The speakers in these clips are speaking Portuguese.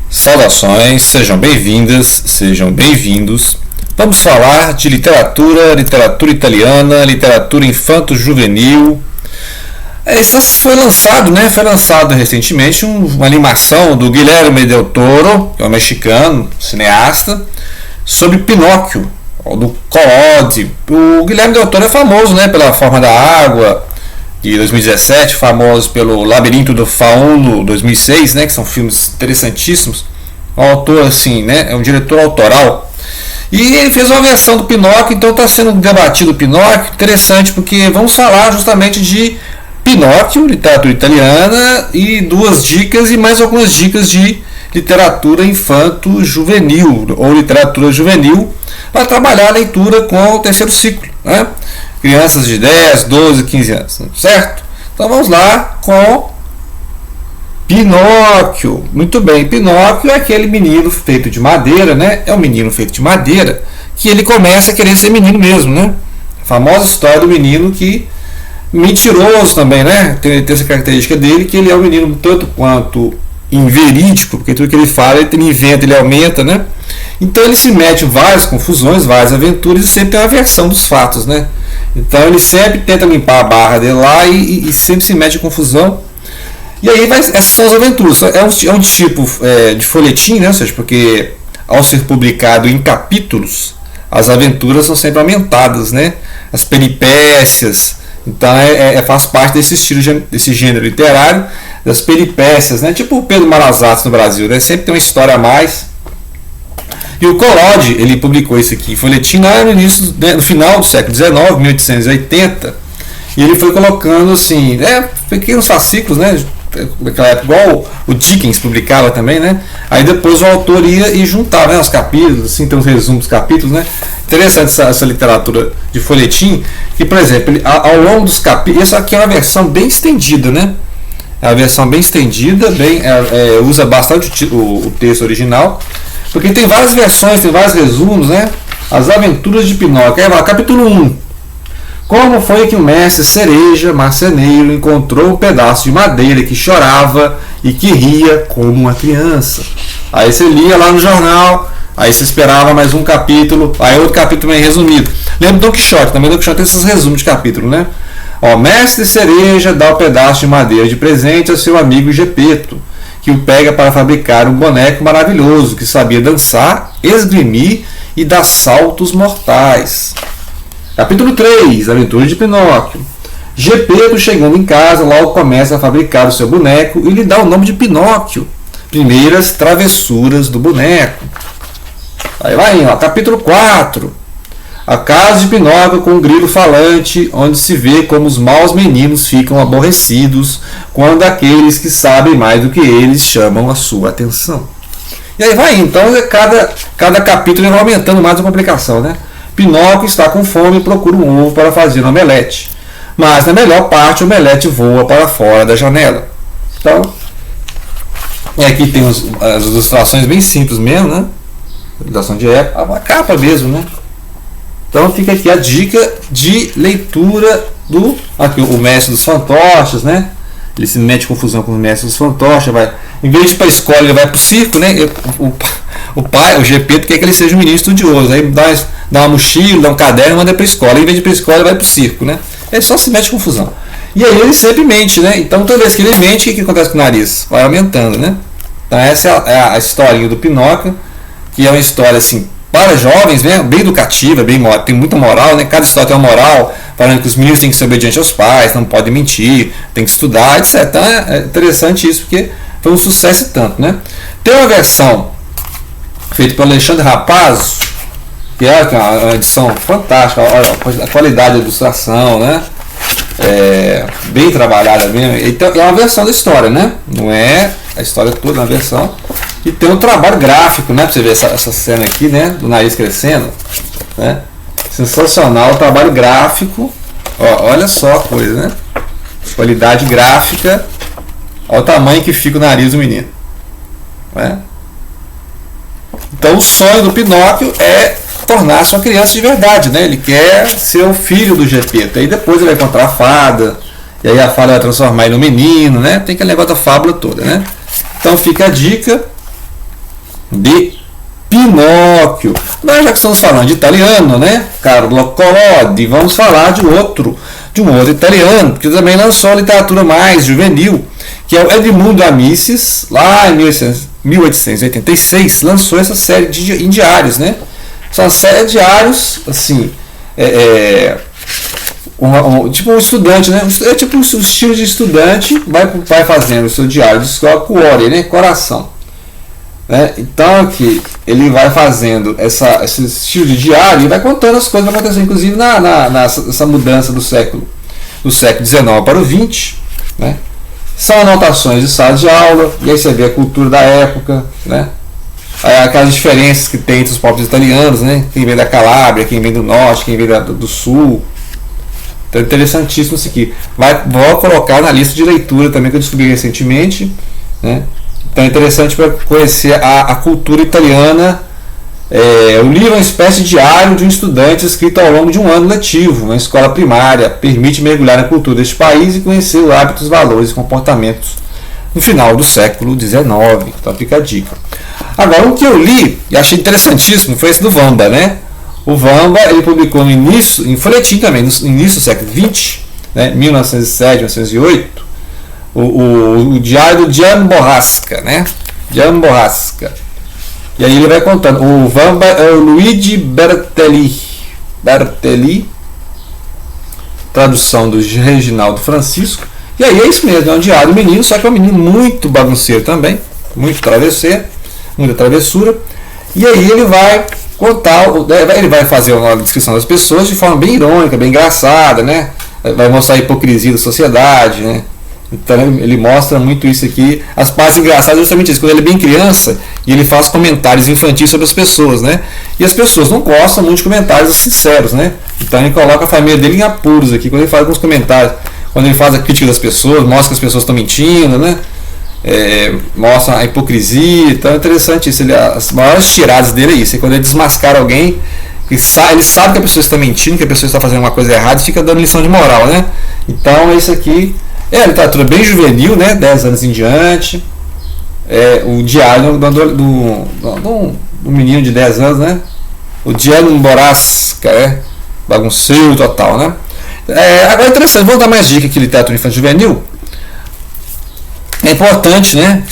Saudações, sejam bem-vindas, sejam bem-vindos. Vamos falar de literatura italiana, literatura infanto-juvenil. Isso foi lançado, Foi lançado recentemente uma animação do Guilherme Del Toro, que é um mexicano, cineasta, sobre Pinóquio, do Collodi. O Guilherme Del Toro é famoso, pela Forma da Água, de 2017, famoso pelo Labirinto do Fauno, 2006, que são filmes interessantíssimos. Um autor é um diretor autoral. E ele fez uma versão do Pinóquio, então está sendo debatido o Pinóquio, interessante, porque vamos falar justamente de Pinóquio, literatura italiana, e duas dicas e mais algumas dicas de literatura infanto-juvenil, ou literatura juvenil, para trabalhar a leitura com o terceiro ciclo, crianças de 10, 12, 15 anos, certo? Então vamos lá com Pinóquio. Muito bem, Pinóquio é aquele menino feito de madeira, É um menino feito de madeira que ele começa a querer ser menino mesmo, A famosa história do menino que mentiroso também, Tem essa característica dele, que ele é um menino tanto quanto inverídico, porque tudo que ele fala, ele inventa, ele aumenta, Então ele se mete em várias confusões, várias aventuras e sempre tem uma versão dos fatos, Então ele sempre tenta limpar a barra dele lá e sempre se mete em confusão. E aí essas são as aventuras. É um tipo de folhetim, ou seja, porque ao ser publicado em capítulos, as aventuras são sempre aumentadas, As peripécias. Então faz parte desse estilo, desse gênero literário, das peripécias, Tipo o Pedro Marazzato no Brasil, Sempre tem uma história a mais. E o Collodi, ele publicou isso aqui em folhetim lá no final do século XIX, 1880, e ele foi colocando assim, pequenos fascículos, naquela época, igual o Dickens publicava também, Aí depois o autor ia e juntava, os capítulos, assim, tem uns resumos dos capítulos, Interessante essa literatura de folhetim, que, por exemplo, ao longo dos capítulos, essa aqui é uma versão bem estendida, É a versão bem estendida, usa bastante o texto original, porque tem várias versões, tem vários resumos, As Aventuras de Pinóquio. Aí vai, capítulo 1. Como foi que o mestre Cereja, marceneiro, encontrou um pedaço de madeira que chorava e que ria como uma criança? Aí você lia lá no jornal, aí você esperava mais um capítulo, aí outro capítulo bem resumido. Lembra do Don Quixote, também Don Quixote tem esses resumos de capítulo, Mestre Cereja dá o pedaço de madeira de presente ao seu amigo Gepeto, que o pega para fabricar um boneco maravilhoso que sabia dançar, esgrimir e dar saltos mortais. Capítulo 3, Aventura de Pinóquio. Gepeto, chegando em casa, logo começa a fabricar o seu boneco e lhe dá o nome de Pinóquio. Primeiras travessuras do boneco. Aí vai indo, capítulo 4. A casa de Pinóquio com um grilo falante, onde se vê como os maus meninos ficam aborrecidos quando aqueles que sabem mais do que eles chamam a sua atenção. E aí vai, então cada capítulo vai aumentando mais a complicação, Pinóquio está com fome e procura um ovo para fazer um omelete. Mas na melhor parte o omelete voa para fora da janela. Então, aqui tem as ilustrações bem simples mesmo, Ilustração de época, a capa mesmo, Então fica aqui a dica de leitura do o mestre dos fantoches, Ele se mete em confusão com o mestre dos fantoches, em vez de ir para a escola, ele vai para o circo, O pai, o Gepeto, quer que ele seja um menino estudioso, aí dá uma mochila, dá um caderno e manda para a escola. Em vez de ir para a escola, ele vai para o circo, Ele só se mete em confusão. E aí ele sempre mente, Então toda vez que ele mente, o que acontece com o nariz? Vai aumentando, Então essa é a historinha do Pinóquio, que é uma história assim para jovens, bem educativa, tem muita moral, Cada história tem uma moral, falando que os meninos têm que ser obedientes aos pais, não podem mentir, tem que estudar, etc. Então é interessante isso, porque foi um sucesso e tanto, Tem uma versão feita pelo Alexandre Rapazzo, que é uma edição fantástica, olha a qualidade da ilustração, bem trabalhada mesmo. Então, é uma versão da história, não é a história toda, é uma versão. E tem um trabalho gráfico, para você ver essa cena aqui, do nariz crescendo, Sensacional o trabalho gráfico. Olha só a coisa, Qualidade gráfica. Olha o tamanho que fica o nariz do menino. Então o sonho do Pinóquio é tornar-se uma criança de verdade, Ele quer ser o filho do Gepeto. Aí depois ele vai encontrar a fada, e aí a fada vai transformar ele no menino, Tem aquele negócio da fábula toda, Então fica a dica. de Pinóquio. Mas já que estamos falando de italiano, né? Carlo Collodi, vamos falar de um outro italiano, que também lançou a literatura mais juvenil, que é o Edmundo Amicis, lá em 1886, lançou essa série em diários, né? São uma série de diários, assim, tipo um estudante, né? É tipo um estilo de estudante, vai fazendo o seu diário de escola, cuore, né? Coração. Né? Então aqui ele vai fazendo esse estilo de diário e vai contando as coisas que vão acontecendo, inclusive nessa mudança do século XIX para o XX, né? São anotações de sala de aula, e aí você vê a cultura da época, né? Aquelas diferenças que tem entre os povos italianos, né? Quem vem da Calábria, quem vem do norte, quem vem do sul. Então é interessantíssimo isso aqui. Vou colocar na lista de leitura também, que eu descobri recentemente, né? Então é interessante para conhecer a cultura italiana. O livro é uma espécie de diário de um estudante escrito ao longo de um ano letivo na escola primária. Permite mergulhar na cultura deste país e conhecer os hábitos, valores e comportamentos no final do século XIX. Então fica a dica. Agora, o que eu li e achei interessantíssimo foi esse do Vamba, né? O Vamba, ele publicou no início, em folhetim também, no início do século XX, né? 1907, 1908. O diário do Gian Borrasca, né? Gian Borrasca. E aí ele vai contando. O Vamba é o Luigi Bertelli, tradução do Reginaldo Francisco. E aí é isso mesmo, é um diário do menino, só que é um menino muito bagunceiro também, muito travesseiro, muita travessura. E aí ele vai contar, ele vai fazer uma descrição das pessoas de forma bem irônica, bem engraçada, né? Vai mostrar a hipocrisia da sociedade, né? Então ele mostra muito isso aqui. As partes engraçadas é justamente isso, quando ele é bem criança e ele faz comentários infantis sobre as pessoas, né? E as pessoas não gostam muito de comentários sinceros, né? Então ele coloca a família dele em apuros aqui, quando ele faz alguns comentários, quando ele faz a crítica das pessoas, mostra que as pessoas estão mentindo, né? Mostra a hipocrisia. Então é interessante isso. As maiores tiradas dele é isso, é quando ele desmascara alguém, ele sabe que a pessoa está mentindo, que a pessoa está fazendo uma coisa errada e fica dando lição de moral, né? Então isso aqui é a literatura bem juvenil, né? 10 anos em diante. O diário do menino de 10 anos, né? O Gian Borrasca, bagunceiro total, né? Agora é interessante, vou dar mais dica aqui, literatura infantil juvenil. É importante, né?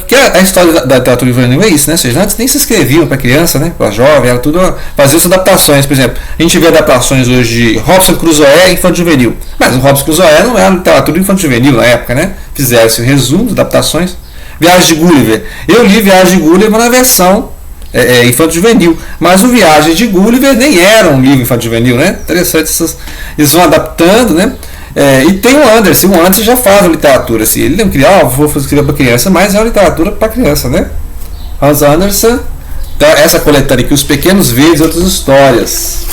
Que a história da literatura juvenil é isso, né? Ou seja, antes nem se escreviam para criança, né? Para jovem, era tudo fazer as adaptações. Por exemplo, a gente vê adaptações hoje de Robinson Crusoe infantil juvenil. Mas o Robinson Crusoe não era literatura infantil juvenil na época, né? Fizeram esse resumo, adaptações. Viagem de Gulliver. Eu li Viagem de Gulliver na versão infantil juvenil. Mas o Viagem de Gulliver nem era um livro infantil juvenil, né? Interessante, eles vão adaptando, né? E tem o Anderson já faz a literatura, assim, ele não cria, vou escrever para criança, mas é uma literatura para criança, né? Hans Andersen, então, essa coletânea aqui, Os Pequenos Verdes e Outras Histórias.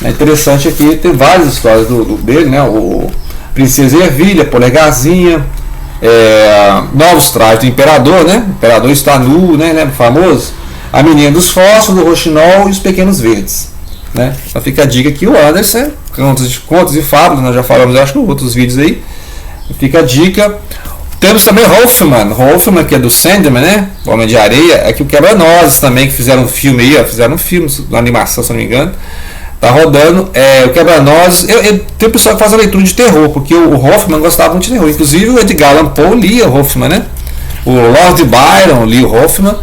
É interessante aqui, tem várias histórias dele, né? O Princesa Ervilha, Polegarzinha, Novos Trajes do Imperador, né? O Imperador está nu, né? Lembra, famoso? A Menina dos Fósforos, do Rochinol e Os Pequenos Verdes. Né? Então fica a dica aqui, o Anderson, contos e fábulas, nós já falamos, eu acho, em outros vídeos aí. Fica a dica. Temos também Hoffman, que é do Sandman, né? O Homem de Areia. Aqui o Quebra-Nozes também, que fizeram um filme aí, fizeram um filme, uma animação, se não me engano. Tá rodando. O Quebra-Nozes. Tem pessoal que faz a leitura de terror, porque o Hoffman gostava muito de terror. Inclusive o Edgar Allan Poe lia o Hoffman, né? O Lord Byron lia o Hoffman,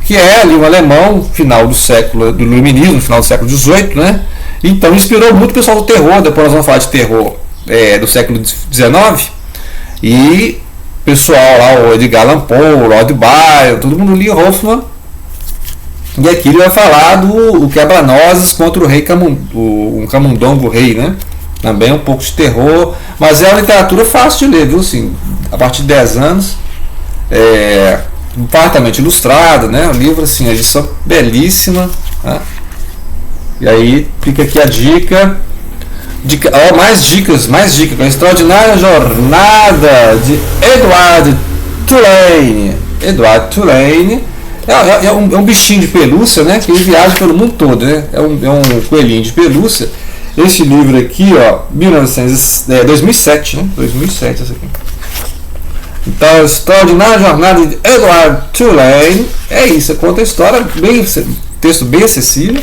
que é ali um alemão, final do iluminismo, final do século XVIII, né? Então inspirou muito o pessoal do terror. Depois nós vamos falar de terror do século XIX. E o pessoal lá, o Edgar Allan Poe, o Lord Byron, todo mundo lia Hoffman. E aqui ele vai falar do Quebra-Nozes contra o rei um camundongo rei, né? Também um pouco de terror, mas é uma literatura fácil de ler, viu? Assim, a partir de 10 anos. Fartamente ilustrado, né? Um livro assim, a edição belíssima, né? E aí fica aqui a dica, mais dicas, a extraordinária jornada de Edward Tulane. É um bichinho de pelúcia, né? Que ele viaja pelo mundo todo, né? É um coelhinho de pelúcia. Esse livro aqui, ó, 2007, né? 2007 esse aqui. Então, a extraordinária jornada de Edward Tulane é isso, conta a história, texto bem acessível,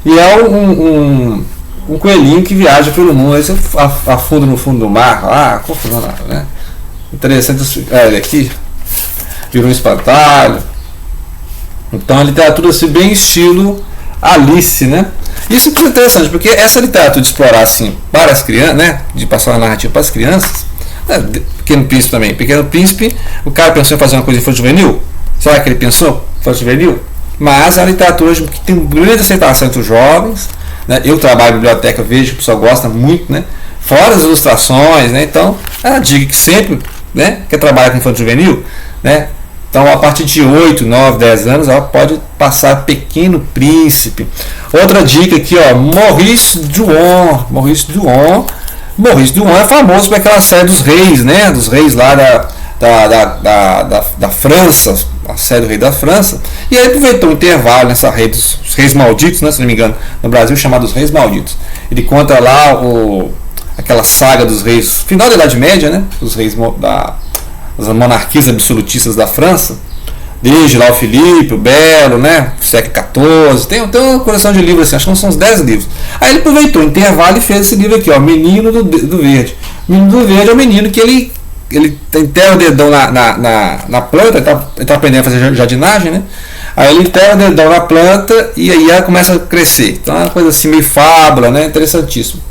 e é um coelhinho que viaja pelo mundo, aí você afunda no fundo do mar, confusão nada, né? Interessante, ele aqui virou um espantalho. Então a literatura assim, bem estilo Alice, né? Isso é interessante, porque essa literatura de explorar assim para as crianças, né? De passar uma narrativa para as crianças, Pequeno Príncipe também. Pequeno Príncipe, o cara pensou em fazer uma coisa infanto-juvenil? Será que ele pensou infanto-juvenil? Mas é uma literatura que tem grande aceitação entre os jovens, né? Eu trabalho em biblioteca, vejo que o pessoal gosta muito, né? Fora as ilustrações, né? Então, é uma dica que sempre, né? Quer trabalhar com infanto-juvenil, né? Então, a partir de 8, 9, 10 anos, ela pode passar Pequeno Príncipe. Outra dica aqui, ó, Maurice Druon. Maurice Druon é famoso por aquela série dos reis, né? Dos reis lá da França, a série do rei da França. E aí aproveitou o intervalo nessa rede dos reis malditos, né? Se não me engano, no Brasil chamado os reis malditos. Ele conta lá aquela saga dos reis, final da Idade Média, né? Dos reis das monarquias absolutistas da França, desde lá o Filipe, o Belo, né, século XIV, tem uma coleção de livros assim, acho que são uns 10 livros. Aí ele aproveitou o intervalo e fez esse livro aqui, ó, Menino do Verde. O Menino do Verde é o menino que ele enterra o dedão na planta, ele tá aprendendo a fazer jardinagem, né? Aí ele enterra o dedão na planta e aí ela começa a crescer. Então é uma coisa assim, meio fábula, né, interessantíssimo.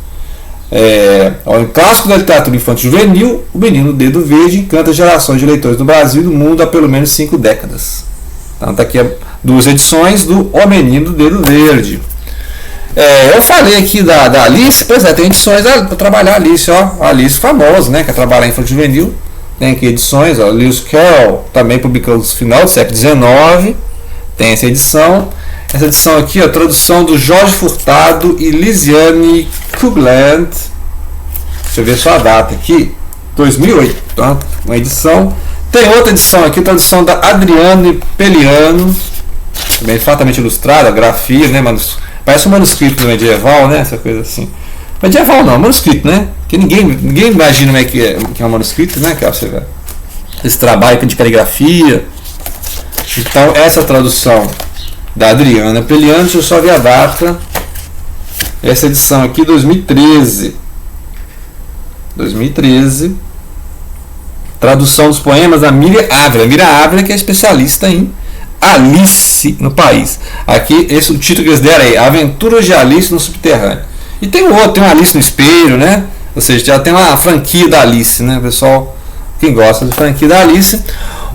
Um clássico da literatura infantil juvenil, O Menino do Dedo Verde encanta gerações de leitores do Brasil e do mundo há pelo menos 5 décadas. Então está aqui 2 edições do O Menino do Dedo Verde. Eu falei aqui da Alice, pois tem edições para trabalhar a Alice, ó, a Alice famosa, né, que é trabalhar em infantil juvenil, tem aqui edições, ó, Lewis Carroll também publicou no final do século XIX, tem essa edição. Essa edição aqui, a tradução do Jorge Furtado e Lisiane Kugland. Deixa eu ver só a data aqui. 2008. Então, uma edição. Tem outra edição aqui, tradução da Adriane Peliano. Bem fartamente ilustrada, grafia, né? Parece um manuscrito medieval, né? Essa coisa assim. Medieval não, manuscrito, né? Que ninguém imagina como que é um manuscrito, né? Que você vê. Esse trabalho de caligrafia. Então, essa tradução da Adriana Peliano, deixa eu só ver a data. Essa edição aqui, 2013. Tradução dos poemas da Miriam Ávila. Miriam Ávila, que é especialista em Alice no país. Aqui, o título que eles deram aí, Aventuras de Alice no Subterrâneo. E tem outro, tem uma Alice no Espelho, né? Ou seja, já tem uma franquia da Alice, né? Pessoal, quem gosta de franquia da Alice.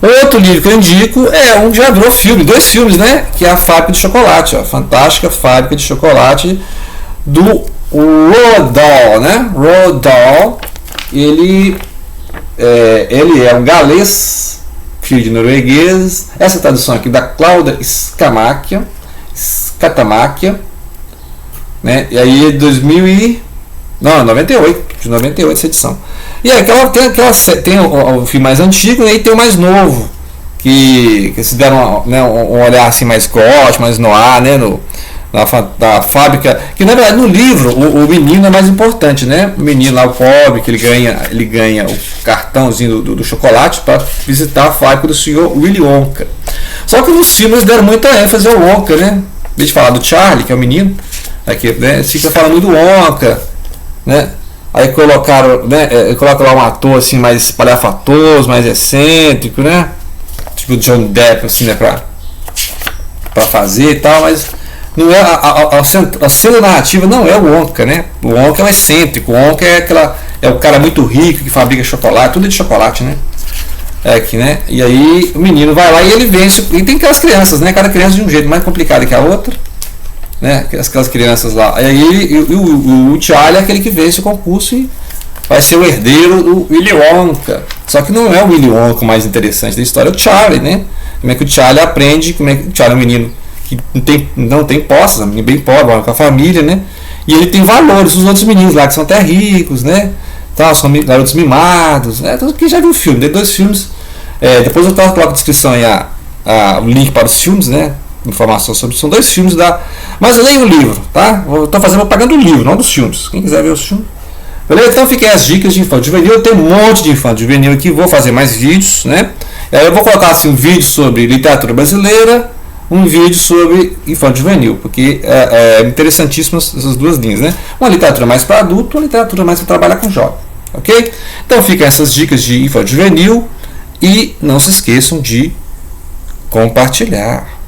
Outro livro que eu indico é um que já virou filme, 2 filmes, né? Que é a Fábrica de Chocolate, ó, Fantástica Fábrica de Chocolate do Roald Dahl, né? Roald Dahl, ele é um galês, filho de noruegueses. Essa tradução aqui da Cláudia Scamakia, né? E aí 98, de 98 essa edição. E aí tem o filme mais antigo, né, e tem o mais novo, que se deram um olhar assim mais gótico, mais noir, né, da fábrica, que na verdade no livro o menino é mais importante, né? O menino lá, o pobre, que ele ganha o cartãozinho do chocolate para visitar a fábrica do senhor Willy Wonka. Só que nos filmes deram muita ênfase ao Wonka, né? Em vez de falar do Charlie, que é o menino, aqui, né, fica falando do Wonka, né? Aí colocaram, né, coloca lá um ator assim mais espalhafatoso, mais excêntrico, né? Tipo o John Depp, assim, né, pra fazer e tal, mas não é a cena narrativa não é o Wonka, né? O Wonka é o excêntrico, o Wonka é o cara muito rico que fabrica chocolate, tudo é de chocolate, né? Aqui, né? E aí o menino vai lá e ele vence, e tem aquelas crianças, né? Cada criança de um jeito mais complicado que a outra, né? Aquelas crianças lá. E aí o Charlie é aquele que vence o concurso e vai ser o herdeiro do Willy Wonka. Só que não é o Willy Wonka o mais interessante da história, é o Charlie, né? Como é que o Charlie aprende, como é que o Charlie é um menino que não tem posses, bem pobre, com a família, né? E ele tem valores, os outros meninos lá que são até ricos, né? Tá, são garotos mimados, né? Tudo que já viu o filme, tem 2 filmes. Depois eu coloco na descrição aí o link para os filmes, né? Informação sobre, são 2 filmes mas leia o livro, tá? Estou fazendo propaganda do livro, não dos filmes. Quem quiser ver os filmes, Beleza? Então fiquem as dicas de infanto juvenil. Eu tenho um monte de infanto juvenil aqui, vou fazer mais vídeos, né? Eu vou colocar assim um vídeo sobre literatura brasileira, um vídeo sobre infanto juvenil, porque é interessantíssimo essas duas linhas, né? Uma literatura mais para adulto, uma literatura mais para trabalhar com jovem, ok? Então ficam essas dicas de infanto juvenil e não se esqueçam de compartilhar.